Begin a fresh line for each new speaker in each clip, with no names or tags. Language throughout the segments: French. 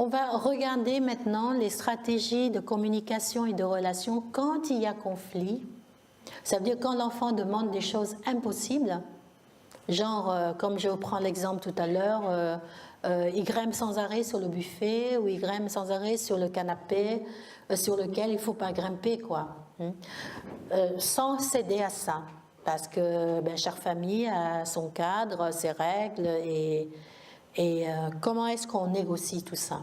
On va regarder maintenant les stratégies de communication et de relation quand il y a conflit. Ça veut dire quand l'enfant demande des choses impossibles, genre, comme je prends l'exemple tout à l'heure, il grimpe sans arrêt sur le buffet ou il grimpe sans arrêt sur le canapé sur lequel il ne faut pas grimper, quoi. Sans céder à ça, parce que chaque famille a son cadre, ses règles, et comment est-ce qu'on négocie tout ça?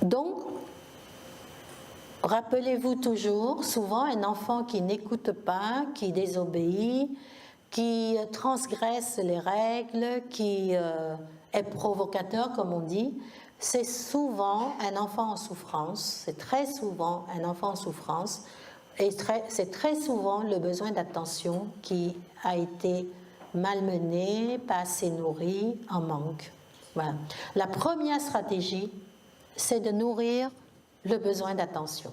Donc, rappelez-vous toujours, souvent un enfant qui n'écoute pas, qui désobéit, qui transgresse les règles, qui est provocateur, comme on dit, c'est souvent un enfant en souffrance, c'est très souvent un enfant en souffrance, et c'est très souvent le besoin d'attention qui a été malmené, pas assez nourri, en manque. Voilà. La première stratégie, c'est de nourrir le besoin d'attention.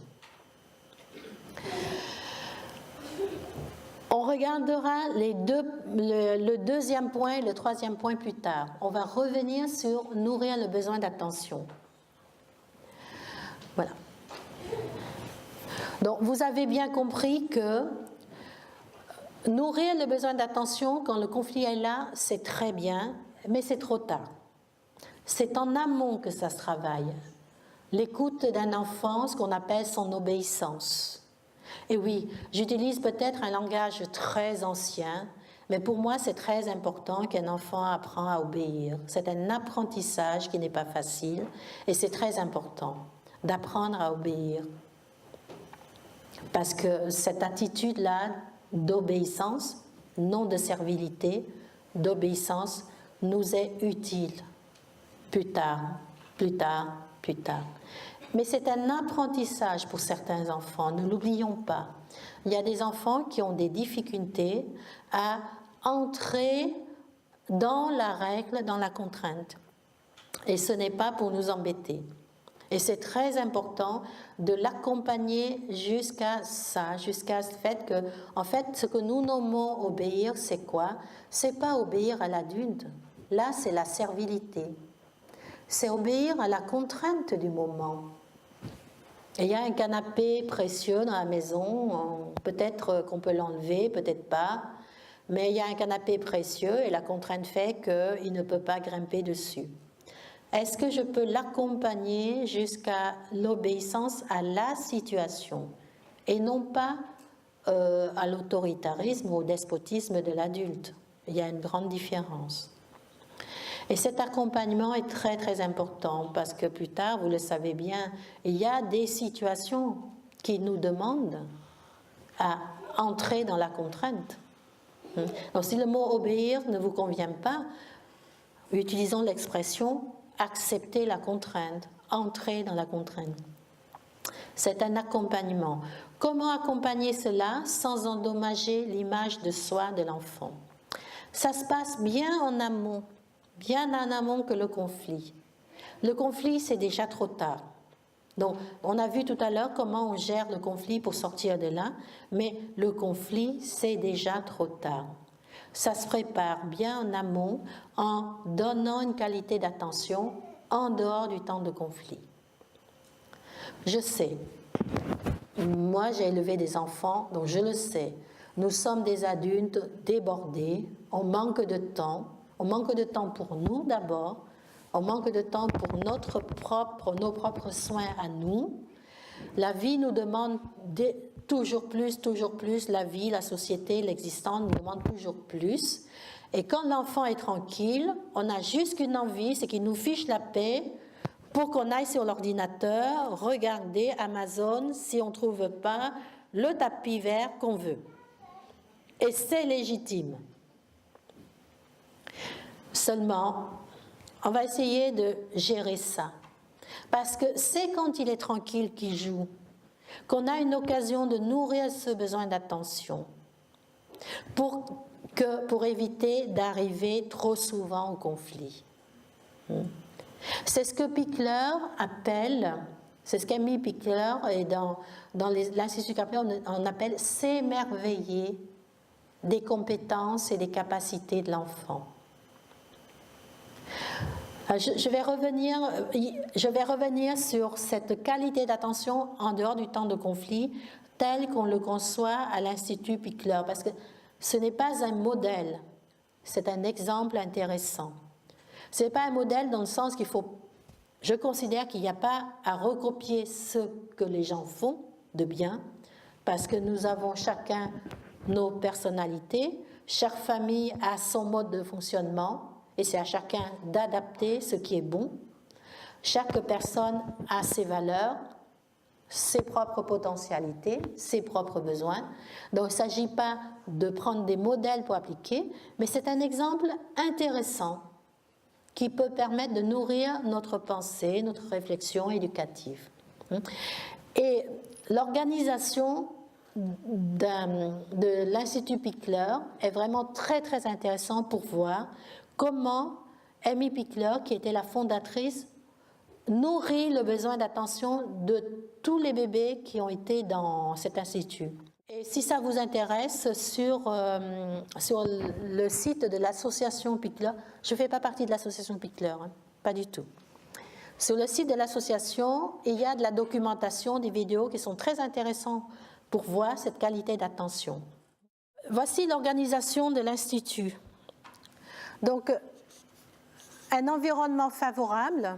On regardera le deuxième point et le troisième point plus tard. On va revenir sur nourrir le besoin d'attention. Voilà. Donc, vous avez bien compris que nourrir le besoin d'attention quand le conflit est là, c'est très bien, mais c'est trop tard. C'est en amont que ça se travaille. L'écoute d'un enfant, ce qu'on appelle son obéissance. Et oui, j'utilise peut-être un langage très ancien, mais pour moi c'est très important qu'un enfant apprenne à obéir. C'est un apprentissage qui n'est pas facile et c'est très important d'apprendre à obéir. Parce que cette attitude-là d'obéissance, non de servilité, d'obéissance, nous est utile plus tard. Mais c'est un apprentissage pour certains enfants, ne l'oublions pas. Il y a des enfants qui ont des difficultés à entrer dans la règle, dans la contrainte. Et ce n'est pas pour nous embêter. Et c'est très important de l'accompagner jusqu'à ça, jusqu'à ce fait que, en fait, ce que nous nommons obéir, c'est quoi? C'est pas obéir à l'adulte. Là, c'est la servilité. C'est obéir à la contrainte du moment. Et il y a un canapé précieux dans la maison, peut-être qu'on peut l'enlever, peut-être pas, mais il y a un canapé précieux et la contrainte fait qu'il ne peut pas grimper dessus. Est-ce que je peux l'accompagner jusqu'à l'obéissance à la situation et non pas à l'autoritarisme ou au despotisme de l'adulte? Il y a une grande différence. Et cet accompagnement est très très important parce que plus tard, vous le savez bien, il y a des situations qui nous demandent à entrer dans la contrainte. Donc si le mot obéir ne vous convient pas, utilisons l'expression accepter la contrainte, entrer dans la contrainte. C'est un accompagnement. Comment accompagner cela sans endommager l'image de soi de l'enfant? Ça se passe bien en amont que le conflit. Le conflit, c'est déjà trop tard. Donc, on a vu tout à l'heure comment on gère le conflit pour sortir de là, mais le conflit, c'est déjà trop tard. Ça se prépare bien en amont en donnant une qualité d'attention en dehors du temps de conflit. Je sais, moi j'ai élevé des enfants, donc je le sais, nous sommes des adultes débordés, on manque de temps. On manque de temps pour nous d'abord, on manque de temps pour nos propres soins à nous. La vie nous demande toujours plus, la vie, la société, l'existence nous demande toujours plus. Et quand l'enfant est tranquille, on a juste qu'une envie, c'est qu'il nous fiche la paix pour qu'on aille sur l'ordinateur, regarder Amazon si on ne trouve pas le tapis vert qu'on veut. Et c'est légitime. Seulement, on va essayer de gérer ça. Parce que c'est quand il est tranquille qu'il joue qu'on a une occasion de nourrir ce besoin d'attention pour éviter d'arriver trop souvent au conflit. C'est ce que Pickler appelle, c'est ce qu'Amy Pickler, et dans l'Institut Kaplan, on appelle s'émerveiller des compétences et des capacités de l'enfant. Je vais revenir sur cette qualité d'attention en dehors du temps de conflit, tel qu'on le conçoit à l'Institut Pickler, parce que ce n'est pas un modèle, c'est un exemple intéressant. Ce n'est pas un modèle dans le sens qu'il faut... Je considère qu'il n'y a pas à recopier ce que les gens font de bien, parce que nous avons chacun nos personnalités, chaque famille a son mode de fonctionnement, et c'est à chacun d'adapter ce qui est bon. Chaque personne a ses valeurs, ses propres potentialités, ses propres besoins. Donc il ne s'agit pas de prendre des modèles pour appliquer, mais c'est un exemple intéressant qui peut permettre de nourrir notre pensée, notre réflexion éducative. Et l'organisation de l'Institut Pickler est vraiment très très intéressante pour voir comment Amy Pickler, qui était la fondatrice, nourrit le besoin d'attention de tous les bébés qui ont été dans cet institut. Et si ça vous intéresse, sur le site de l'association Pickler, je ne fais pas partie de l'association Pickler, hein, pas du tout. Sur le site de l'association, il y a de la documentation, des vidéos qui sont très intéressantes pour voir cette qualité d'attention. Voici l'organisation de l'Institut. Donc, un environnement favorable,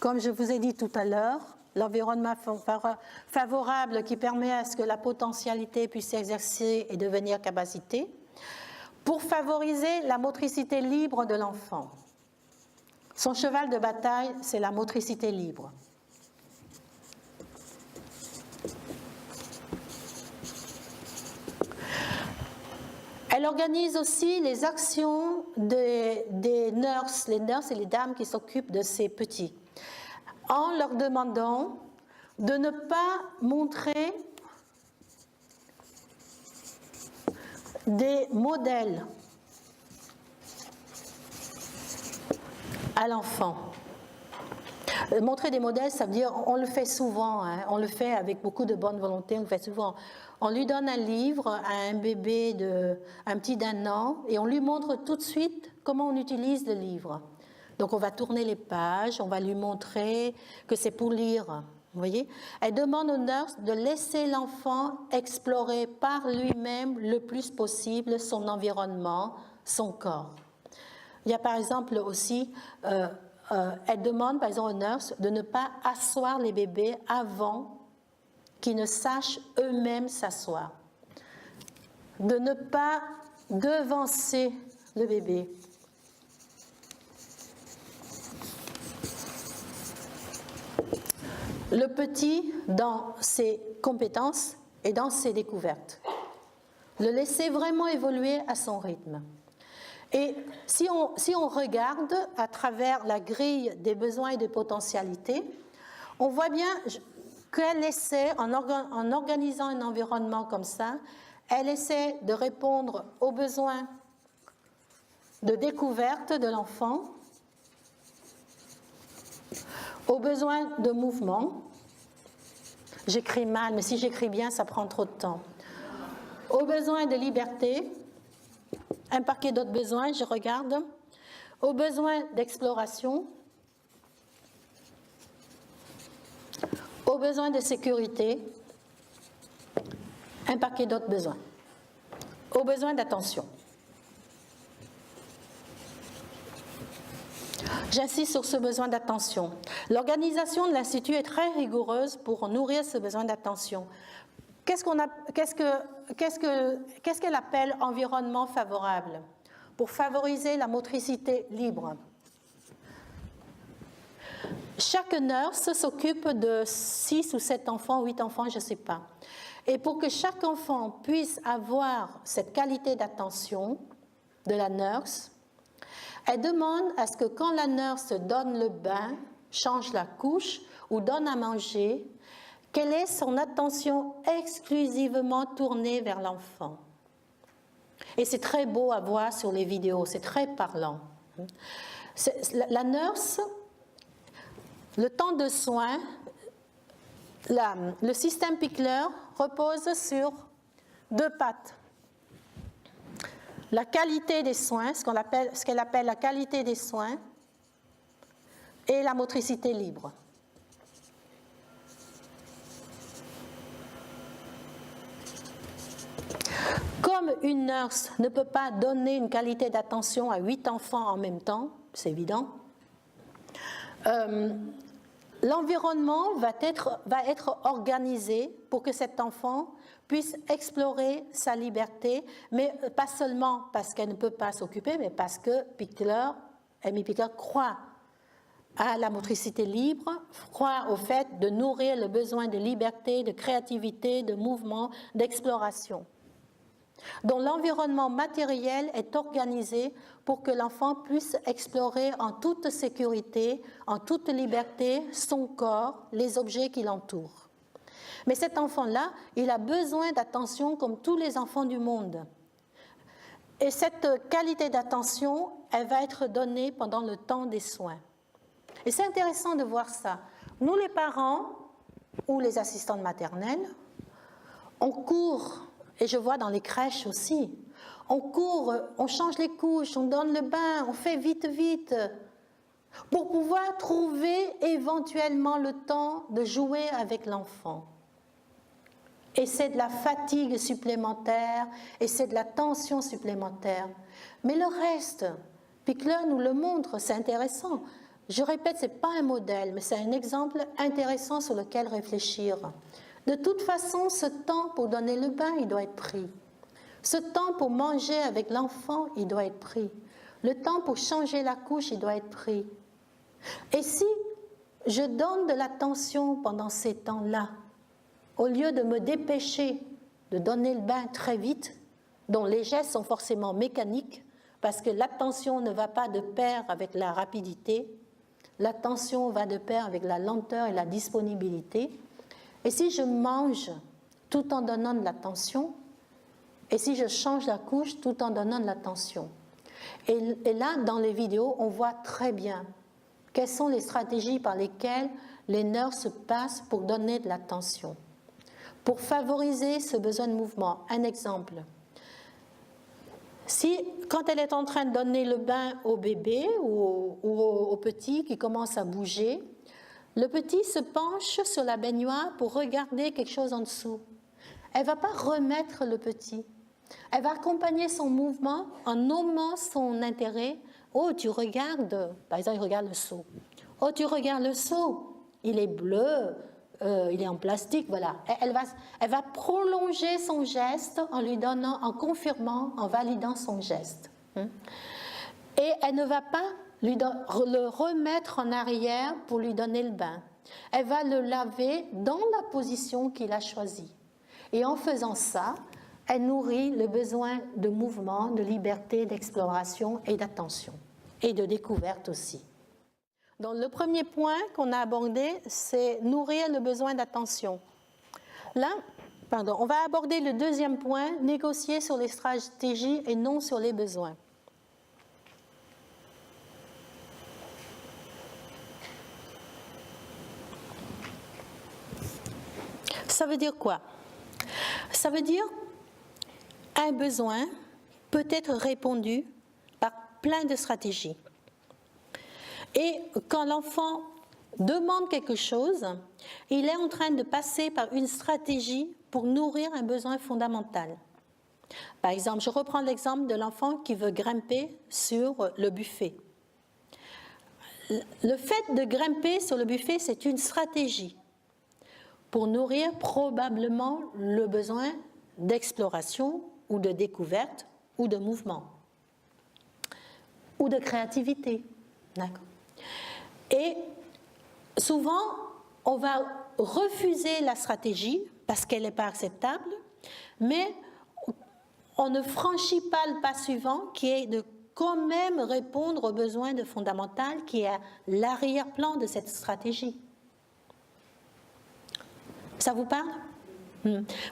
comme je vous ai dit tout à l'heure, l'environnement favorable qui permet à ce que la potentialité puisse s'exercer et devenir capacité, pour favoriser la motricité libre de l'enfant. Son cheval de bataille, c'est la motricité libre. Elle organise aussi les actions des nurses. Les nurses, c'est les dames qui s'occupent de ces petits, en leur demandant de ne pas montrer des modèles à l'enfant. Montrer des modèles, ça veut dire, on le fait souvent, hein, on le fait avec beaucoup de bonne volonté, on le fait souvent. On lui donne un livre à un bébé, un petit d'1 an, et on lui montre tout de suite comment on utilise le livre. Donc on va tourner les pages, on va lui montrer que c'est pour lire. Vous voyez ? Elle demande aux nurses de laisser l'enfant explorer par lui-même le plus possible son environnement, son corps. Il y a par exemple aussi, elle demande par exemple aux nurses de ne pas asseoir les bébés avant qu'ils ne sachent eux-mêmes s'asseoir, de ne pas devancer le bébé. Le petit dans ses compétences et dans ses découvertes. Le laisser vraiment évoluer à son rythme. Et si on regarde à travers la grille des besoins et des potentialités, on voit bien qu'elle essaie, en organisant un environnement comme ça, elle essaie de répondre aux besoins de découverte de l'enfant, aux besoins de mouvement. J'écris mal, mais si j'écris bien, ça prend trop de temps. Aux besoins de liberté, un paquet d'autres besoins, je regarde. Aux besoins d'exploration, aux besoins de sécurité, un paquet d'autres besoins. Aux besoins d'attention. J'insiste sur ce besoin d'attention. L'organisation de l'Institut est très rigoureuse pour nourrir ce besoin d'attention. Qu'est-ce qu'elle appelle environnement favorable? Pour favoriser la motricité libre. Chaque nurse s'occupe de 6 ou 7 enfants, 8 enfants, je ne sais pas. Et pour que chaque enfant puisse avoir cette qualité d'attention de la nurse, elle demande à ce que quand la nurse donne le bain, change la couche ou donne à manger, qu'elle ait son attention exclusivement tournée vers l'enfant. Et c'est très beau à voir sur les vidéos, c'est très parlant. La nurse, le temps de soins, le système Pickler repose sur 2 pattes. la qualité des soins, ce qu'elle appelle la qualité des soins, et la motricité libre. Comme une nurse ne peut pas donner une qualité d'attention à 8 enfants en même temps, c'est évident, l'environnement va être organisé pour que cet enfant puisse explorer sa liberté, mais pas seulement parce qu'elle ne peut pas s'occuper, mais parce que Amy Pickler croit à la motricité libre, croit au fait de nourrir le besoin de liberté, de créativité, de mouvement, d'exploration, dont l'environnement matériel est organisé pour que l'enfant puisse explorer en toute sécurité, en toute liberté, son corps, les objets qui l'entourent. Mais cet enfant-là, il a besoin d'attention comme tous les enfants du monde. Et cette qualité d'attention, elle va être donnée pendant le temps des soins. Et c'est intéressant de voir ça. Nous, les parents ou les assistantes maternelles, on court. Et je vois dans les crèches aussi, on court, on change les couches, on donne le bain, on fait vite, pour pouvoir trouver éventuellement le temps de jouer avec l'enfant. Et c'est de la fatigue supplémentaire, et c'est de la tension supplémentaire. Mais le reste, Pickler nous le montre, c'est intéressant. Je répète, ce n'est pas un modèle, mais c'est un exemple intéressant sur lequel réfléchir. De toute façon, ce temps pour donner le bain, il doit être pris. Ce temps pour manger avec l'enfant, il doit être pris. Le temps pour changer la couche, il doit être pris. Et si je donne de l'attention pendant ces temps-là, au lieu de me dépêcher de donner le bain très vite, dont les gestes sont forcément mécaniques, parce que l'attention ne va pas de pair avec la rapidité, l'attention va de pair avec la lenteur et la disponibilité. Et si je mange tout en donnant de l'attention, et si je change la couche tout en donnant de l'attention. Et là, dans les vidéos, on voit très bien quelles sont les stratégies par lesquelles les nurses passent pour donner de l'attention, pour favoriser ce besoin de mouvement. Un exemple. Si, quand elle est en train de donner le bain au bébé ou au petit qui commence à bouger, le petit se penche sur la baignoire pour regarder quelque chose en dessous. Elle ne va pas remettre le petit. Elle va accompagner son mouvement en nommant son intérêt. Oh, tu regardes, par exemple, il regarde le seau. Oh, tu regardes le seau, il est bleu, il est en plastique, voilà. Elle va prolonger son geste en lui donnant, en confirmant, en validant son geste. Et elle ne va pas le remettre en arrière pour lui donner le bain. Elle va le laver dans la position qu'il a choisie. Et en faisant ça, elle nourrit le besoin de mouvement, de liberté, d'exploration et d'attention. Et de découverte aussi. Donc le premier point qu'on a abordé, c'est nourrir le besoin d'attention. Là, on va aborder le deuxième point, négocier sur les stratégies et non sur les besoins. Ça veut dire quoi? Ça veut dire un besoin peut être répondu par plein de stratégies. Et quand l'enfant demande quelque chose, il est en train de passer par une stratégie pour nourrir un besoin fondamental. Par exemple, je reprends l'exemple de l'enfant qui veut grimper sur le buffet. Le fait de grimper sur le buffet, c'est une stratégie pour nourrir probablement le besoin d'exploration ou de découverte ou de mouvement ou de créativité. D'accord. Et souvent, on va refuser la stratégie parce qu'elle n'est pas acceptable, mais on ne franchit pas le pas suivant qui est de quand même répondre aux besoins fondamentaux qui est à l'arrière-plan de cette stratégie. Ça vous parle?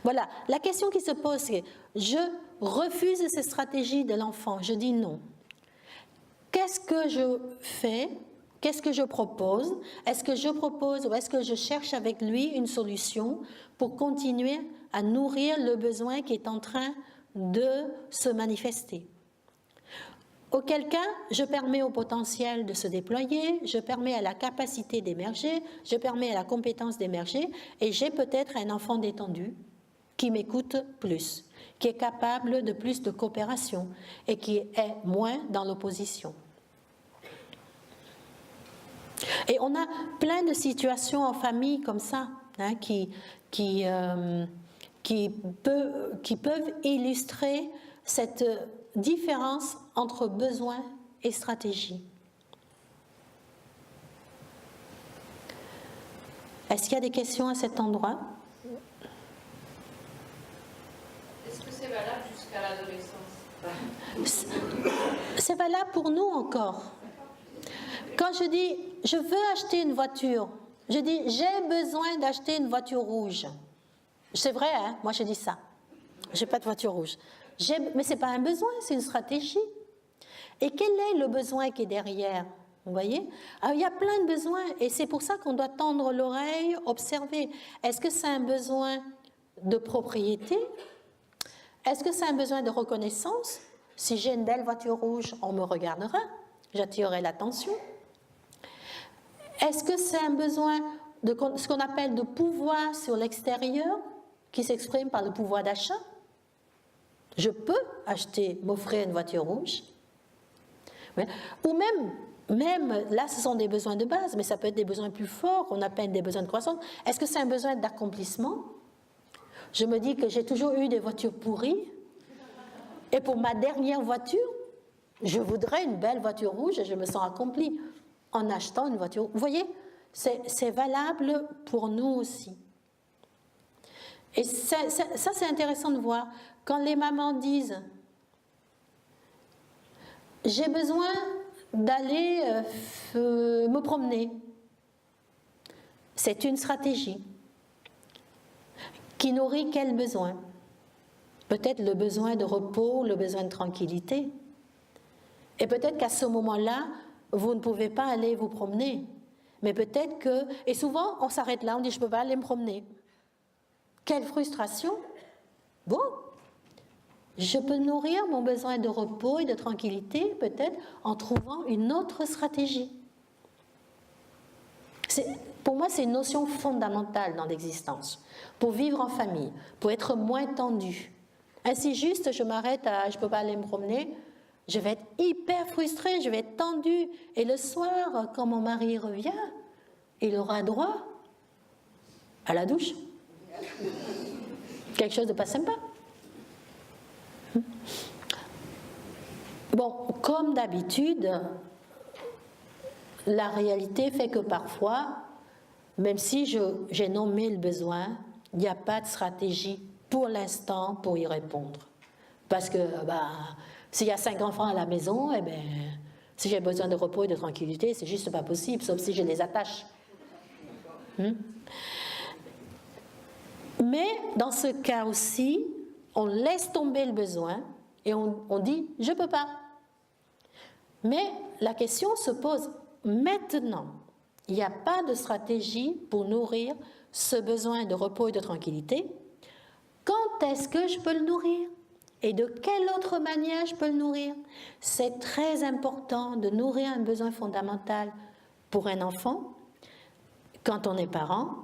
Voilà, la question qui se pose, c'est je refuse cette stratégie de l'enfant, je dis non. Qu'est-ce que je fais? Qu'est-ce que je propose? Est-ce que je propose ou est-ce que je cherche avec lui une solution pour continuer à nourrir le besoin qui est en train de se manifester? Auquel cas, je permets au potentiel de se déployer, je permets à la capacité d'émerger, je permets à la compétence d'émerger, et j'ai peut-être un enfant détendu qui m'écoute plus, qui est capable de plus de coopération et qui est moins dans l'opposition. Et on a plein de situations en famille comme ça, hein, qui peuvent illustrer cette différence entre besoin et stratégie. Est-ce qu'il y a des questions à cet endroit?
Est-ce que c'est valable jusqu'à l'adolescence?
C'est valable pour nous encore. Quand je dis je veux acheter une voiture, je dis j'ai besoin d'acheter une voiture rouge. C'est vrai, hein? Moi je dis ça. J'ai pas de voiture rouge. Mais ce n'est pas un besoin, c'est une stratégie. Et quel est le besoin qui est derrière? Vous voyez? Alors, il y a plein de besoins et c'est pour ça qu'on doit tendre l'oreille, observer. Est-ce que c'est un besoin de propriété? Est-ce que c'est un besoin de reconnaissance? Si j'ai une belle voiture rouge, on me regardera, j'attirerai l'attention. Est-ce que c'est un besoin de ce qu'on appelle de pouvoir sur l'extérieur, qui s'exprime par le pouvoir d'achat? Je peux m'offrir une voiture rouge. Ou même, là, ce sont des besoins de base, mais ça peut être des besoins plus forts, qu'on appelle des besoins de croissance. Est-ce que c'est un besoin d'accomplissement? Je me dis que j'ai toujours eu des voitures pourries, et pour ma dernière voiture, je voudrais une belle voiture rouge et je me sens accomplie en achetant une voiture. Vous voyez, c'est valable pour nous aussi. Et ça c'est intéressant de voir. Quand les mamans disent « j'ai besoin d'aller me promener », c'est une stratégie qui nourrit quel besoin? Peut-être le besoin de repos, le besoin de tranquillité. Et peut-être qu'à ce moment-là, vous ne pouvez pas aller vous promener. Mais peut-être que... Et souvent, on s'arrête là, on dit « je ne peux pas aller me promener ». Quelle frustration! Bon, je peux nourrir mon besoin de repos et de tranquillité peut-être en trouvant une autre stratégie. Pour moi, c'est une notion fondamentale dans l'existence. Pour vivre en famille, pour être moins tendu. Ainsi juste, je m'arrête à « je ne peux pas aller me promener », je vais être hyper frustrée, je vais être tendue. Et le soir, quand mon mari revient, il aura droit à la douche. Quelque chose de pas sympa. Bon, comme d'habitude, la réalité fait que parfois, même si j'ai nommé le besoin, il n'y a pas de stratégie pour l'instant pour y répondre. Parce que s'il y a 5 enfants à la maison, si j'ai besoin de repos et de tranquillité, c'est juste pas possible, sauf si je les attache. Mais dans ce cas aussi, on laisse tomber le besoin et on dit « je ne peux pas ». Mais la question se pose maintenant. Il n'y a pas de stratégie pour nourrir ce besoin de repos et de tranquillité. Quand est-ce que je peux le nourrir? Et de quelle autre manière je peux le nourrir? C'est très important de nourrir un besoin fondamental pour un enfant quand on est parent,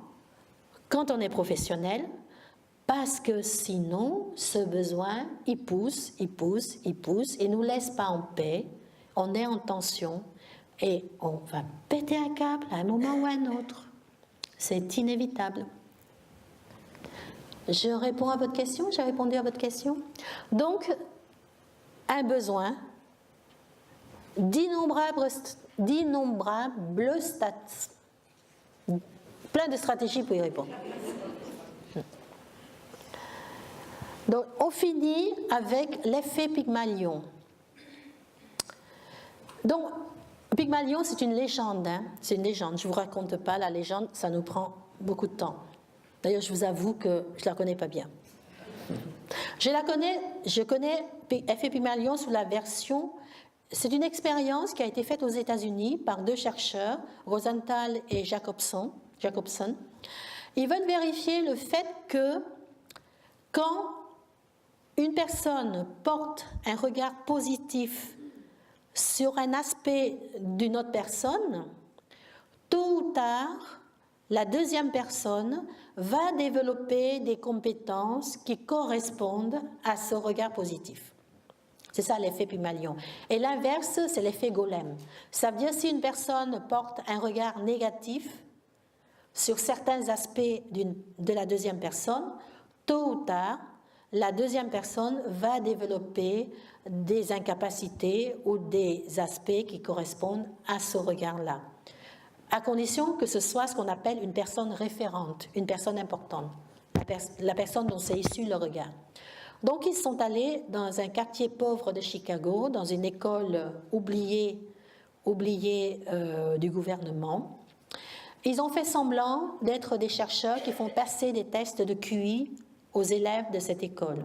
quand on est professionnel, parce que sinon, ce besoin, il pousse, il ne nous laisse pas en paix, on est en tension et on va péter un câble à un moment ou à un autre. C'est inévitable. Je réponds à votre question? J'ai répondu à votre question? Donc, un besoin d'innombrables plein de stratégies pour y répondre. Donc, on finit avec l'effet Pygmalion. Donc, Pygmalion, c'est une légende. C'est une légende. Je ne vous raconte pas la légende, ça nous prend beaucoup de temps. D'ailleurs, je vous avoue que je ne la connais pas bien. Je connais effet Pygmalion sous la version... C'est une expérience qui a été faite aux États-Unis par 2 chercheurs, Rosenthal et Jacobson. Ils veulent vérifier le fait que quand une personne porte un regard positif sur un aspect d'une autre personne, tôt ou tard, la deuxième personne va développer des compétences qui correspondent à ce regard positif. C'est ça l'effet Pygmalion. Et l'inverse, c'est l'effet Golem. Ça veut dire si une personne porte un regard négatif sur certains aspects de la deuxième personne, tôt ou tard, la deuxième personne va développer des incapacités ou des aspects qui correspondent à ce regard-là, à condition que ce soit ce qu'on appelle une personne référente, une personne importante, la personne dont c'est issu le regard. Donc ils sont allés dans un quartier pauvre de Chicago, dans une école oubliée du gouvernement. Ils ont fait semblant d'être des chercheurs qui font passer des tests de QI aux élèves de cette école.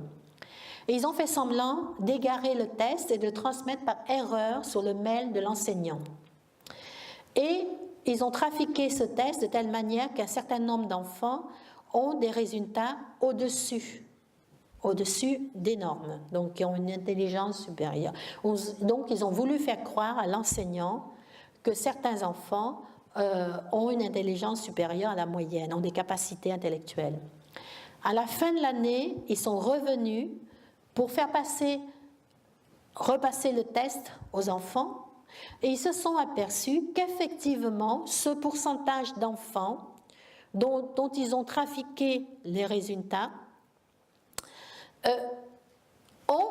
Et ils ont fait semblant d'égarer le test et de le transmettre par erreur sur le mail de l'enseignant. Et ils ont trafiqué ce test de telle manière qu'un certain nombre d'enfants ont des résultats au-dessus des normes, donc qui ont une intelligence supérieure. Donc ils ont voulu faire croire à l'enseignant que certains enfants ont une intelligence supérieure à la moyenne, ont des capacités intellectuelles. À la fin de l'année, ils sont revenus pour faire repasser le test aux enfants, et ils se sont aperçus qu'effectivement, ce pourcentage d'enfants dont ils ont trafiqué les résultats ont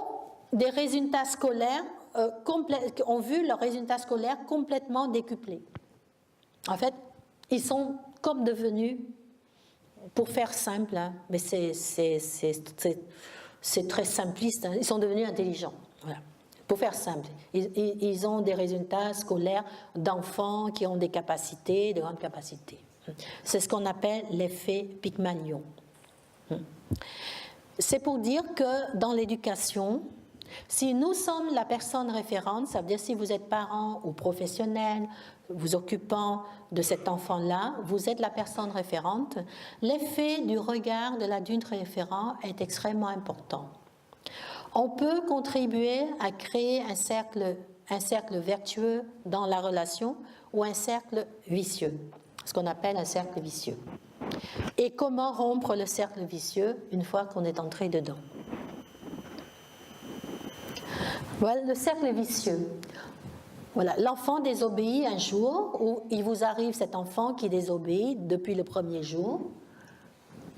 des résultats scolaires ont vu leurs résultats scolaires complètement décuplés. En fait, ils sont comme devenus, pour faire simple, hein, mais c'est très simpliste, hein, ils sont devenus intelligents. Voilà. Pour faire simple, ils ont des résultats scolaires d'enfants qui ont des capacités, de grandes capacités. C'est ce qu'on appelle l'effet Pygmalion. C'est pour dire que dans l'éducation, si nous sommes la personne référente, ça veut dire si vous êtes parent ou professionnel, vous occupant de cet enfant-là, vous êtes la personne référente, l'effet du regard de l'adulte référent est extrêmement important. On peut contribuer à créer un cercle vertueux dans la relation ou un cercle vicieux, ce qu'on appelle un cercle vicieux. Et comment rompre le cercle vicieux une fois qu'on est entré dedans? Voilà le cercle vicieux. Voilà, l'enfant désobéit un jour, ou il vous arrive cet enfant qui désobéit depuis le premier jour.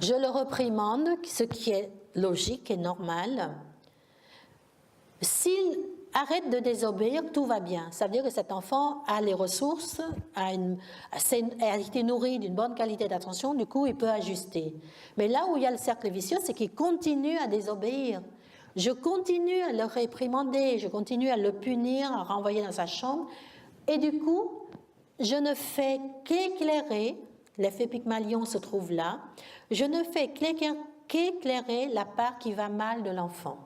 Je le reprimande, ce qui est logique et normal. S'il arrête de désobéir, tout va bien. Ça veut dire que cet enfant a les ressources, a été nourri d'une bonne qualité d'attention, du coup il peut ajuster. Mais là où il y a le cercle vicieux, c'est qu'il continue à désobéir. Je continue à le réprimander, je continue à le punir, à renvoyer dans sa chambre, et du coup, je ne fais qu'éclairer, l'effet Pygmalion se trouve là, je ne fais qu'éclairer la part qui va mal de l'enfant.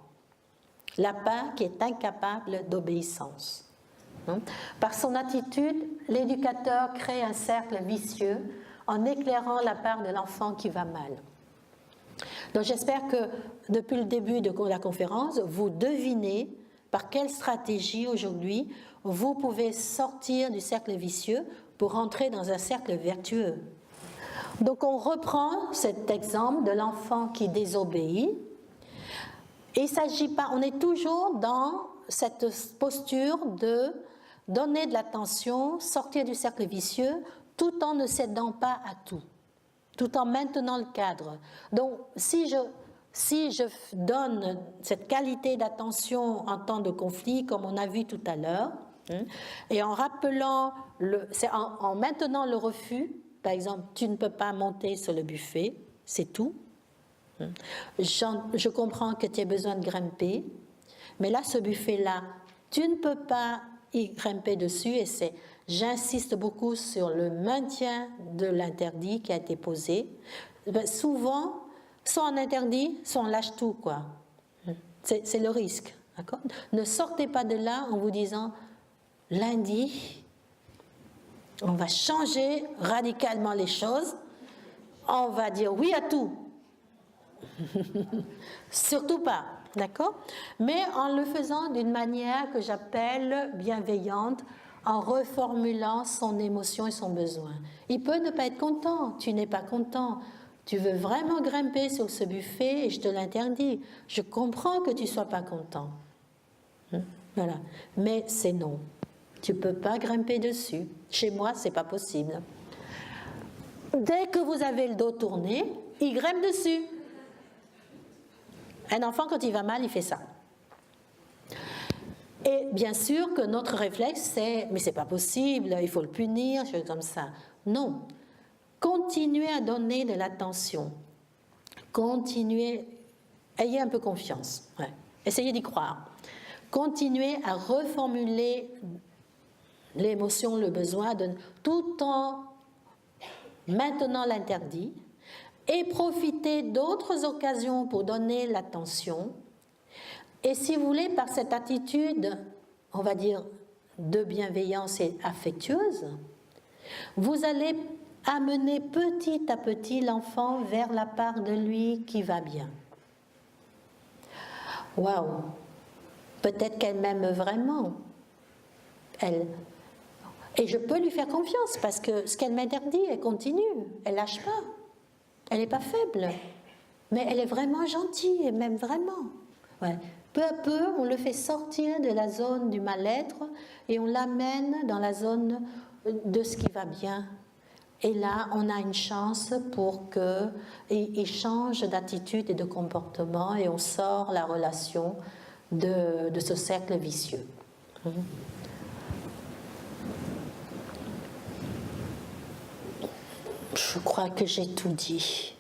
La part qui est incapable d'obéissance. Par son attitude, l'éducateur crée un cercle vicieux en éclairant la part de l'enfant qui va mal. Donc j'espère que depuis le début de la conférence, vous devinez par quelle stratégie aujourd'hui vous pouvez sortir du cercle vicieux pour entrer dans un cercle vertueux. Donc on reprend cet exemple de l'enfant qui désobéit. Et il ne s'agit pas, on est toujours dans cette posture de donner de l'attention, sortir du cercle vicieux, tout en ne cédant pas à tout, tout en maintenant le cadre. Donc, si je donne cette qualité d'attention en temps de conflit, comme on a vu tout à l'heure, et en rappelant, en maintenant le refus, par exemple, tu ne peux pas monter sur le buffet, c'est tout. Je comprends que tu as besoin de grimper, mais là, ce buffet-là, tu ne peux pas y grimper dessus, et j'insiste beaucoup sur le maintien de l'interdit qui a été posé. Souvent, soit on interdit, soit on lâche tout, quoi. C'est le risque, d'accord? Ne sortez pas de là en vous disant, lundi, on va changer radicalement les choses, on va dire oui à tout. Surtout pas, d'accord? Mais en le faisant d'une manière que j'appelle bienveillante, en reformulant son émotion et son besoin. Il peut ne pas être content, tu n'es pas content. Tu veux vraiment grimper sur ce buffet et je te l'interdis. Je comprends que tu ne sois pas content. Voilà. Mais c'est non. Tu ne peux pas grimper dessus. Chez moi, ce n'est pas possible. Dès que vous avez le dos tourné, il grimpe dessus. Un enfant, quand il va mal, il fait ça. Et bien sûr que notre réflexe, c'est « mais c'est pas possible, il faut le punir », choses comme ça. Non. Continuez à donner de l'attention. Continuez, ayez un peu confiance. Ouais. Essayez d'y croire. Continuez à reformuler l'émotion, le besoin, tout en maintenant l'interdit, et profitez d'autres occasions pour donner l'attention. Et si vous voulez, par cette attitude, on va dire, de bienveillance et affectueuse, vous allez amener petit à petit l'enfant vers la part de lui qui va bien. Waouh! Peut-être qu'elle m'aime vraiment. Et je peux lui faire confiance parce que ce qu'elle m'interdit, elle continue, elle lâche pas. Elle n'est pas faible, mais elle est vraiment gentille, elle m'aime vraiment. Ouais. Peu à peu, on le fait sortir de la zone du mal-être et on l'amène dans la zone de ce qui va bien. Et là, on a une chance pour qu'il change d'attitude et de comportement et on sort la relation de ce cercle vicieux. Je crois que j'ai tout dit.